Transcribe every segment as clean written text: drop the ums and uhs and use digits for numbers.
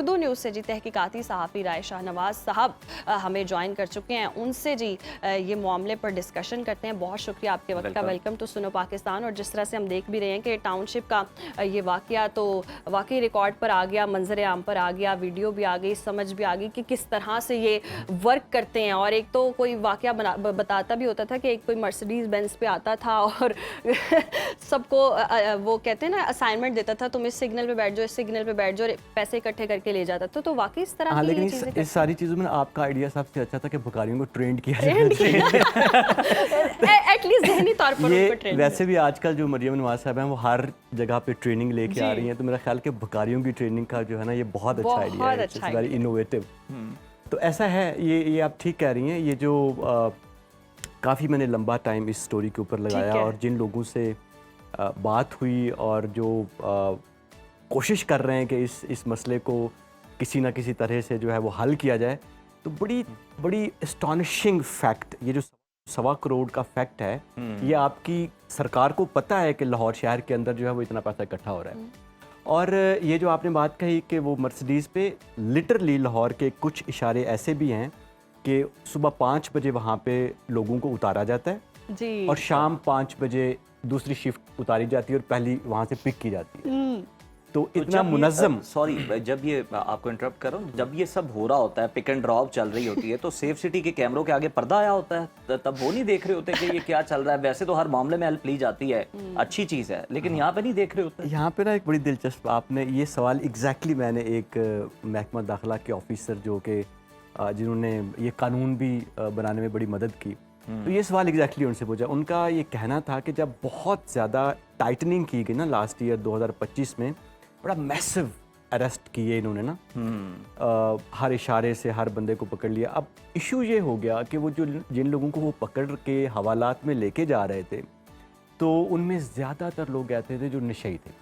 Urdu news سے جی تحقیقاتی صحافی رائے شاہنواز صاحب ہمیں جوائن کر چکے ہیں. ان سے جی یہ معاملے پر ڈسکشن کرتے ہیں. بہت شکریہ آپ کے وقت کا. ویلکم ٹو سنو پاکستان. اور جس طرح سے ہم دیکھ بھی رہے ہیں کہ ٹاؤن شپ کا یہ واقعہ تو واقعی ریکارڈ پر آ گیا, منظر عام پر آ گیا, ویڈیو بھی آ گئی, سمجھ بھی آ گئی کہ کس طرح سے یہ ورک کرتے ہیں. اور ایک تو کوئی واقعہ بتاتا بھی ہوتا تھا کہ ایک کوئی مرسیڈیز بینز پہ آتا تھا اور سب کو وہ کہتے ہیں نا اسائنمنٹ دیتا تھا, تم اس سگنل پہ بیٹھ جاؤ, اس سگنل پہ بیٹھ جاؤ, پیسے اکٹھے کر کے لے جاتا تھا. تو واقعی اس طرح کی لیکن اس ساری چیزوں میں آپ کا آئیڈیا سب سے اچھا تھا کہ بھکاریوں کو ٹرینڈ کیا جائے. ایٹ لیسٹ ذہنی طور پر ان کو ٹرینڈ. ویسے بھی آج کل جو مریم نواز صاحب ہیں وہ ہر جگہ پہ ٹریننگ لے کے آ رہی ہیں, تو میرا خیال کہ بھکاریوں کی ٹریننگ کا جو ہے نا یہ بہت اچھا آئیڈیا ہے, اٹس ویری انوویٹو. تو ایسا ہے, یہ آپ ٹھیک کہہ رہی ہیں. یہ جو کافی میں نے لمبا ٹائم اس سٹوری کے اوپر لگایا اور جن لوگوں سے بات ہوئی اور جو کوشش کر رہے ہیں کہ اس مسئلے کو کسی نہ کسی طرح سے جو ہے وہ حل کیا جائے, تو بڑی اسٹانشنگ فیکٹ, یہ جو 1.25 کروڑ کا فیکٹ ہے, یہ آپ کی سرکار کو پتہ ہے کہ لاہور شہر کے اندر جو ہے وہ اتنا پیسہ اکٹھا ہو رہا ہے. اور یہ جو آپ نے بات کہی کہ وہ مرسیڈیز پہ لٹرلی لاہور کے کچھ اشارے ایسے بھی ہیں کہ صبح 5 بجے وہاں پہ لوگوں کو اتارا جاتا ہے جی, اور شام 5 بجے دوسری شفٹ اتاری جاتی ہے اور پہلی وہاں سے پک کی جاتی ہے. تو اتنا منظم. سوری جب یہ آپ کو انٹرپٹ کر رہا ہوں, جب یہ سب ہو رہا ہوتا ہے, پک اینڈ ڈراپ چل رہی ہوتی ہے, تو سیف سٹی کے کیمروں کے آگے پردہ آیا ہوتا ہے, تب وہ نہیں دیکھ رہے ہوتے کہ یہ کیا چل رہا ہے. ویسے تو ہر معاملے میں ہیلپ لی جاتی ہے, اچھی چیز ہے, لیکن یہاں پہ نہیں دیکھ رہے ہوتے. یہاں پہ نا ایک بڑی دلچسپ, آپ نے یہ سوال ایگزیکٹلی میں نے ایک محکمہ داخلہ کے آفیسر جو کہ جنہوں نے یہ قانون بھی بنانے میں بڑی مدد کی, تو یہ سوال ایگزیکٹلی ان سے پوچھا. ان کا یہ کہنا تھا کہ جب بہت زیادہ ٹائٹننگ کی گئی نا لاسٹ ایئر 2025 میں, بڑا میسو اریسٹ کیے انہوں نے نا, ہر اشارے سے ہر بندے کو پکڑ لیا. اب ایشو یہ ہو گیا کہ وہ جن لوگوں کو وہ پکڑ کے حوالات میں لے کے جا رہے تھے, تو ان میں زیادہ تر لوگ ایسے تھے جو نشئی تھے.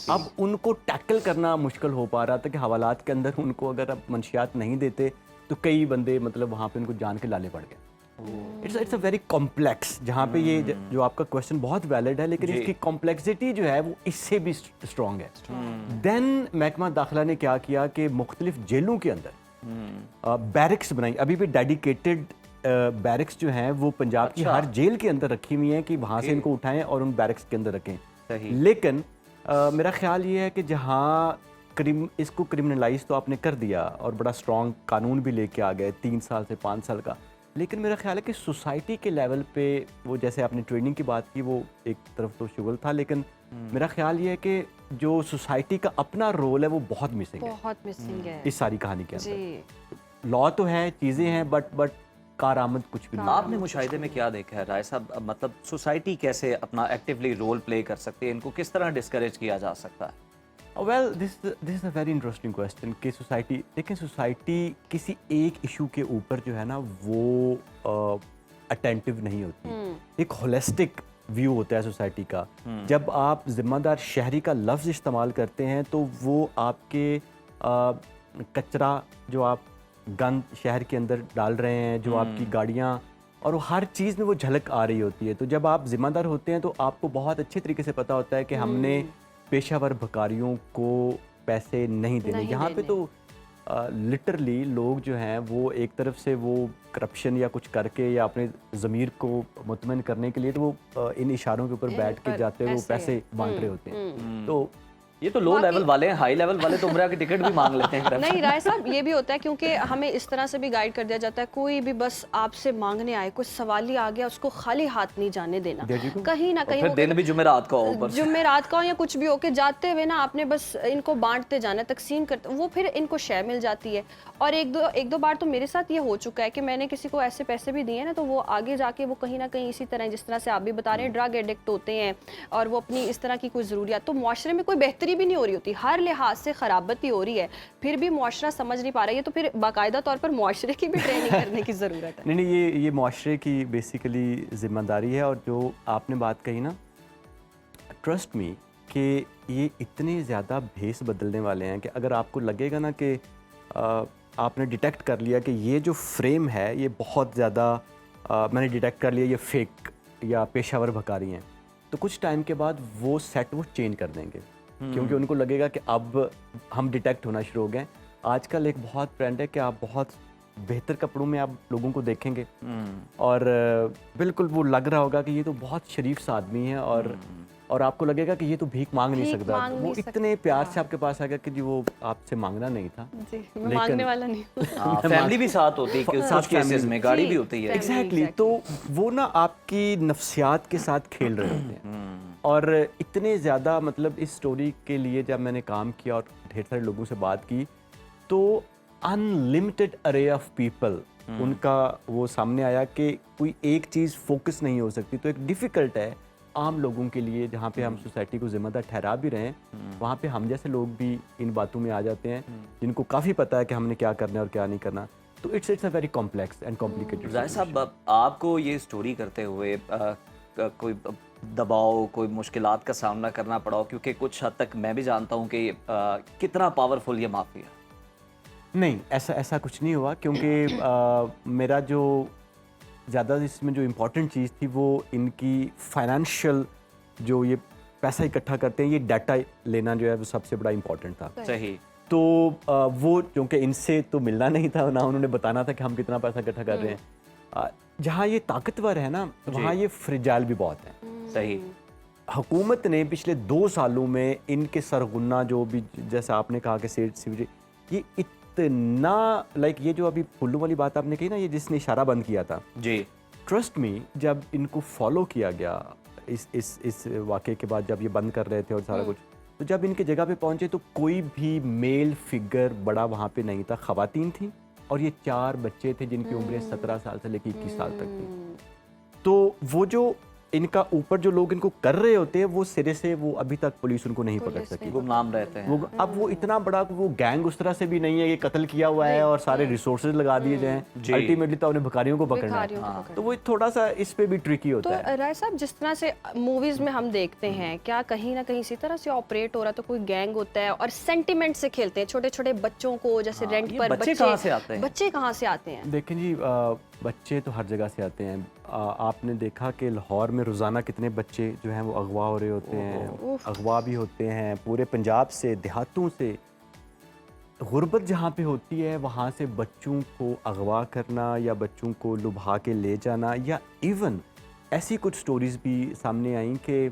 اب ان کو ٹیکل کرنا مشکل ہو پا رہا تھا کہ حوالات کے اندر ان کو اگر اب منشیات نہیں دیتے تو کئی بندے مطلب وہاں پہ ان کو جان کے لالے پڑ گئے. اٹس اے ویری کمپلیکس, جہاں پہ یہ جو آپ کا کوشچن بہت ویلڈ ہے, لیکن اس کی کمپلیکسٹی جو ہے وہ اس سے بھی اسٹرانگ ہے. دین محکمہ داخلہ نے کیا کیا کہ مختلف جیلوں کے اندر بیرکس بنائی. ابھی بھی ڈیڈیکیٹڈ بیرکس جو ہیں وہ پنجاب کی ہر جیل کے اندر رکھی ہوئی ہیں کہ وہاں سے ان کو اٹھائیں اور ان بیرکس کے اندر رکھیں. لیکن میرا خیال یہ ہے کہ جہاں اس کو کرمنلائز تو آپ نے کر دیا اور بڑا اسٹرانگ قانون بھی لے کے آ گئے 3 سال سے 5 سال کا, لیکن میرا خیال ہے کہ سوسائٹی کے لیول پہ وہ جیسے آپ نے ٹریننگ کی بات کی وہ ایک طرف تو شغل تھا, لیکن میرا خیال یہ ہے کہ جو سوسائٹی کا اپنا رول ہے وہ بہت مسنگ ہے اس ساری کہانی کے اندر. لا تو ہے, چیزیں ہیں, بٹ کارآمد کچھ بھی نہیں. آپ نے مشاہدے میں کیا دیکھا ہے رائے صاحب, مطلب سوسائٹی کیسے اپنا ایکٹیولی رول پلے کر سکتی ہے, ان کو کس طرح ڈسکریج کیا جا سکتا ہے؟ Well this is a very interesting question کہ سوسائٹی, دیکھیں سوسائٹی کسی ایک ایشو کے اوپر جو ہے نا وہ اٹینٹیو نہیں ہوتی. ایک ہولسٹک ویو ہوتا ہے سوسائٹی کا. جب آپ ذمہ دار شہری کا لفظ استعمال کرتے ہیں تو وہ آپ کے کچرا جو آپ گند شہر کے اندر ڈال رہے ہیں, جو آپ کی گاڑیاں, اور وہ ہر چیز میں وہ جھلک آ رہی ہوتی ہے. تو جب آپ ذمہ دار ہوتے ہیں تو آپ کو بہت اچھے طریقے سے پتہ ہوتا ہے کہ ہم نے پیشہ ور بھکاریوں کو پیسے نہیں دینے. یہاں پہ تو لٹرلی لوگ جو ہیں وہ ایک طرف سے وہ کرپشن یا کچھ کر کے یا اپنے ضمیر کو مطمئن کرنے کے لیے تو وہ ان اشاروں کے اوپر بیٹھ کے جاتے ہوئے وہ پیسے بانٹ رہے ہوتے ہیں. تو یہ تو لو لیول والے ہیں, ہائی لیول والے تو عمرہ کی ٹکٹ بھی مانگ لیتے ہیں. نہیں رائے صاحب, یہ بھی ہوتا ہے کیونکہ ہمیں اس طرح سے بھی گائیڈ کر دیا جاتا ہے, کوئی بھی بس آپ سے مانگنے آئے, کوئی سوالی آ گیا, اس کو خالی ہاتھ نہیں جانے دینا. کہیں نہ کہیں دن بھی جمعرات کا ہو, جمعرات کا ہو یا کچھ بھی ہو, کہ جاتے ہوئے نا آپ نے بس ان کو بانٹتے جانا, تقسیم کرتے, وہ پھر ان کو شے مل جاتی ہے. اور ایک دو بار تو میرے ساتھ یہ ہو چکا ہے کہ میں نے کسی کو ایسے پیسے بھی دیے نا, تو وہ آگے جا کے وہ کہیں نہ کہیں اسی طرح جس طرح سے آپ بھی بتا رہے ہیں ڈرگ ایڈکٹ ہوتے ہیں, اور وہ اپنی اس طرح کی کوئی ضروریات, تو معاشرے میں کوئی بہتری بھی نہیں ہو رہی ہوتی, ہر لحاظ سے خرابتی ہو رہی ہے, پھر بھی معاشرہ سمجھ نہیں پا رہا ہے. تو پھر باقاعدہ طور پر معاشرے کی بھی ٹریننگ کرنے کی ضرورت ہے. نہیں, یہ معاشرے کی بیسیکلی ذمہ داری ہے. اور جو آپ نے بات کہی نا, ٹرسٹ می کہ یہ اتنے زیادہ بھیس بدلنے والے ہیں کہ اگر آپ کو لگے گا نا کہ آپ نے ڈیٹیکٹ کر لیا کہ یہ جو فریم ہے یہ بہت زیادہ میں نے ڈیٹیکٹ کر لیا یہ فیک یا پیشہ ور بھکاری ہیں, تو کچھ ٹائم کے بعد وہ سیٹ وہ چینج کر دیں گے. क्योंकि उनको लगेगा कि अब हम डिटेक्ट होना शुरू हो गए। आजकल एक बहुत ट्रेंड है कि आप बहुत बेहतर कपड़ों में आप लोगों को देखेंगे और बिल्कुल वो लग रहा होगा कि ये तो बहुत शरीफ सा आदमी है और आपको लगेगा कि ये तो भीख मांग नहीं सकता। वो इतने प्यार से आपके पास आएगा कि जी वो आपसे मांगना नहीं था जी, मैं मांगने वाला नहीं हूँ। फैमिली भी साथ होती है कुछ केसेस में, गाड़ी भी होती है। एग्जैक्टली तो वो ना आपकी नफ्सियात के साथ खेल रहे होते हैं। और इतने ज़्यादा मतलब इस स्टोरी के लिए जब मैंने काम किया और ढेर सारे लोगों से बात की तो अनलिमिटेड अरे ऑफ पीपल उनका वो सामने आया कि कोई एक चीज़ फोकस नहीं हो सकती। तो एक डिफ़िकल्ट है आम लोगों के लिए, जहाँ पे हम सोसाइटी को जिम्मेदार ठहरा भी रहे हैं, वहाँ पे हम जैसे लोग भी इन बातों में आ जाते हैं जिनको काफ़ी पता है कि हमने क्या करना है और क्या नहीं करना। तो it's a very complex and complicated. जाहिर साहब, आपको ये स्टोरी करते हुए कोई दबाव, कोई मुश्किलात का सामना करना पड़ा हो? क्योंकि कुछ हद तक मैं भी जानता हूँ कि कितना पावरफुल ये माफिया। नहीं, ऐसा कुछ नहीं हुआ क्योंकि मेरा जो ज़्यादा इसमें जो इम्पोर्टेंट चीज़ थी वो इनकी फाइनेंशियल जो ये पैसा इकट्ठा करते हैं, ये डाटा लेना जो है वो सबसे बड़ा इम्पोर्टेंट था। सही। तो वो क्योंकि इनसे तो मिलना नहीं था, ना उन्होंने बताना था कि हम कितना पैसा इकट्ठा कर रहे हैं। जहाँ ये ताकतवर है ना, वहाँ ये फ्रिजाइल भी बहुत है। सही। हुकूमत ने पिछले 2 सालों में इनके सरगुना जो भी, जैसा आपने कहा कि सीवरेज, ये इतना ये जो अभी फुल्लू वाली बात आपने कही ना, ये जिसने इशारा बंद किया था जी, ट्रस्ट मी, जब इनको फॉलो किया गया इस वाक़े के बाद, जब ये बंद कर रहे थे और सारा कुछ, तो जब इनके जगह पे पहुंचे तो कोई भी मेल फिगर बड़ा वहाँ पे नहीं था। ख़वातीन थी और ये 4 बच्चे थे जिनकी उम्रें 17 साल से लेकर 21 साल तक थी। तो वो जो इनका ऊपर जो लोग इनको कर रहे होते हैं वो सिरे से वो अभी तक पुलिस उनको नहीं पकड़ सकी। गुमनाम रहते हैं। वो अब वो इतना बड़ा वो गैंग उस तरह से भी नहीं है, ये कत्ल किया हुआ है और सारे रिसोर्सेज लगा दिए जाएं, अल्टीमेटली तो उन्हें भिखारियों को पकड़ना है। तो वो थोड़ा सा इस पे भी ट्रिकी होता है। तो राय साहब, जिस तरह से मूवीज में हम देखते हैं, क्या कहीं ना कहीं इसी तरह से ऑपरेट हो रहा? तो कोई गैंग होता है और सेंटिमेंट से खेलते हैं, छोटे छोटे बच्चों को जैसे रेंट पर बच्चे कहाँ से आते हैं? बच्चे कहाँ से आते हैं? देखें जी, बच्चे तो हर जगह से आते हैं। आपने देखा कि लाहौर में रोज़ाना कितने बच्चे जो हैं वो अगवा हो रहे होते हैं, अगवा भी होते हैं पूरे पंजाब से, देहातों से। गुर्बत जहाँ पे होती है वहाँ से बच्चों को अगवा करना या बच्चों को लुभा के ले जाना, या इवन ऐसी कुछ स्टोरीज़ भी सामने आई कि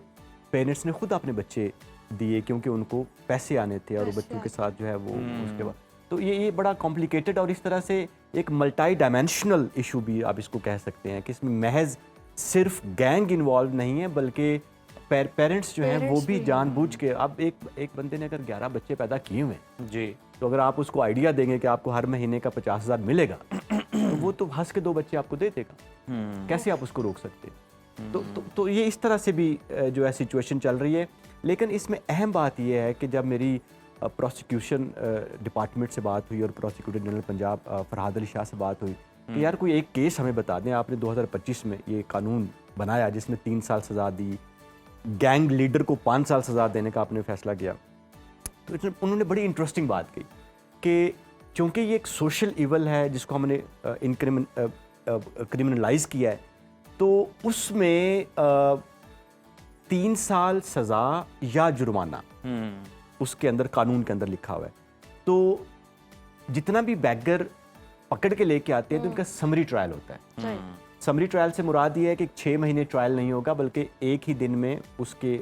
पेरेंट्स ने खुद अपने बच्चे दिए क्योंकि उनको पैसे आने थे और वो बच्चों के साथ जो है वो उसके बाद। तो ये बड़ा कॉम्प्लिकेटेड और इस तरह से एक मल्टी डायमेंशनल इशू भी आप इसको कह सकते हैं कि इसमें महज सिर्फ गैंग इन्वॉल्व नहीं है बल्कि पेरेंट्स जो हैं वो भी जानबूझ के, अब एक बंदे ने अगर 11 बच्चे पैदा किए हुए हैं जी, तो अगर आप उसको आइडिया देंगे कि आपको हर महीने का 50,000 मिलेगा तो वो तो हंस के 2 बच्चे आपको दे देगा। कैसे आप उसको रोक सकते हैं? तो ये इस तरह से भी जो है सिचुएशन चल रही है। लेकिन इसमें अहम बात यह है कि जब मेरी प्रोसिक्यूशन डिपार्टमेंट से बात हुई और प्रोसिक्यूटर जनरल पंजाब फरहाद अली शाह से बात हुई कि यार कोई एक केस हमें बता दें, आपने 2025 में ये कानून बनाया जिसमें 3 साल सज़ा दी, गैंग लीडर को 5 साल सज़ा देने का आपने फैसला किया। तो उन्होंने बड़ी इंटरेस्टिंग बात कही कि चूँकि ये एक सोशल इवल है जिसको हमने क्रिमिनलाइज किया है, तो उसमें 3 साल सज़ा या जुर्माना उसके अंदर कानून के अंदर लिखा हुआ है। तो जितना भी बैगर पकड़ के लेके आते हैं तो इनका समरी ट्रायल होता है। समरी ट्रायल से मुराद ये है कि 6 महीने ट्रायल नहीं होगा बल्कि एक ही दिन में उसके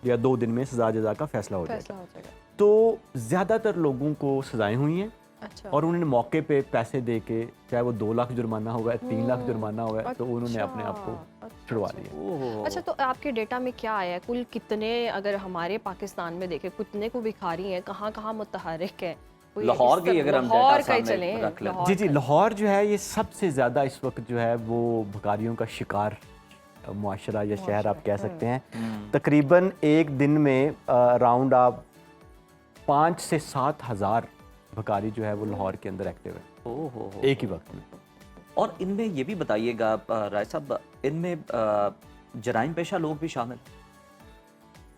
या 2 दिन में सजा जजा का फैसला हो जाएगा। तो ज़्यादातर लोगों को सजाएं हुई हैं। अच्छा। और उन्होंने मौके पे पैसे दे के, चाहे वो 2 लाख जुर्माना हुआ है, 3 लाख जुर्माना हुआ है, तो उन्होंने अपने आप को छुड़वा लिया। अच्छा, तो आपके डेटा में क्या आया है? कुल कितने, अगर हमारे पाकिस्तान में देखें, कितने को भिखारी हैं, कहाँ कहाँ मुतहरिक है? लाहौर की अगर हम डेटा सामने रख लें, जी, लाहौर जो है ये सबसे ज़्यादा इस वक्त जो है वो भिखारियों का शिकार मुआशरा या शहर आप कह सकते हैं। तकरीबन एक दिन में अराउंड आप 5 से 7 हज़ार भिखारी जो है वो लाहौर के अंदर एक्टिव है एक ही वक्त में। और इनमें ये भी बताइएगा राय साहब, इनमें जराइम पेशा लोग भी शामिल?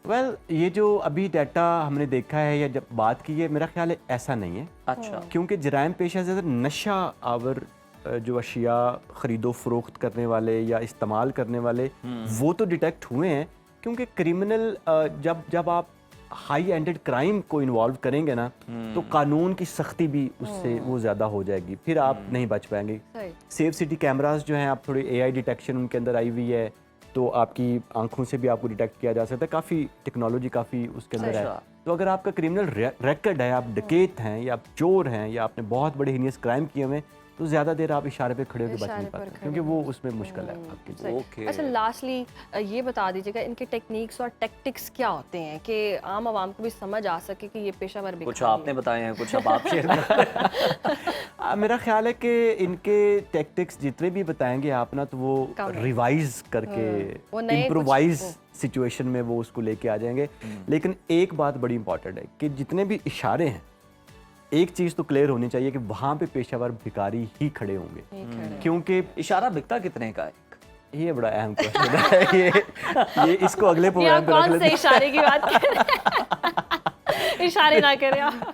वेल, ये जो अभी डाटा हमने देखा है या जब बात की है, मेरा ख्याल है ऐसा नहीं है। अच्छा। क्योंकि जराइम पेशा ज़्यादा नशा आवर जो अशिया ख़रीदो फरोख्त करने वाले या इस्तेमाल करने वाले वो तो डिटेक्ट हुए हैं। क्योंकि क्रिमिनल जब आप हाई एंडेड क्राइम को इन्वॉल्व करेंगे ना तो कानून की सख्ती भी उससे वो ज़्यादा हो जाएगी, फिर आप नहीं बच पाएंगे। सही। सेफ सिटी कैमरास जो हैं, आप थोड़ी AI डिटेक्शन उनके अंदर आई हुई है, तो आपकी आंखों से भी आपको डिटेक्ट किया जा सकता है, काफ़ी टेक्नोलॉजी काफ़ी उसके अंदर है। तो अगर आपका क्रिमिनल रिकॉर्ड है, आप डकैत हैं या आप चोर हैं या आपने बहुत बड़े हीनियस क्राइम किए हुए, तो ज़्यादा देर आप इशारे पे खड़े होकर बच नहीं पाते, क्योंकि वो उसमें मुश्किल है आपके लिए। ओके। अच्छा, लास्टली ये बता दीजिएगा इनके टेक्निक्स और टैक्टिक्स क्या होते हैं कि आम आवाम को भी समझ आ सके कि ये पेशावर कुछ भिखारी आपने बताए हैं, कुछ अब आप शेयर करें। मेरा ख्याल है कि इनके टैक्टिक्स जितने भी बताएंगे आप ना, तो वो कम है। रिवाइज करके वो नए कुछ- इम्प्रोवाइज सिचुएशन में वो उसको लेके आ जाएंगे। लेकिन एक बात बड़ी इंपॉर्टेंट है कि जितने भी इशारे हैं, एक चीज़ तो क्लियर होनी चाहिए कि वहाँ पे पेशावर भिखारी ही खड़े होंगे, क्योंकि इशारा बिकता कितने का है? ये बड़ा अहम क्वेश्चन है। ये इसको अगले ये प्रोग्राम आप पे रख कौन लेते से हैं। इशारे की बात कर रहे हैं? इशारे ना करें आप।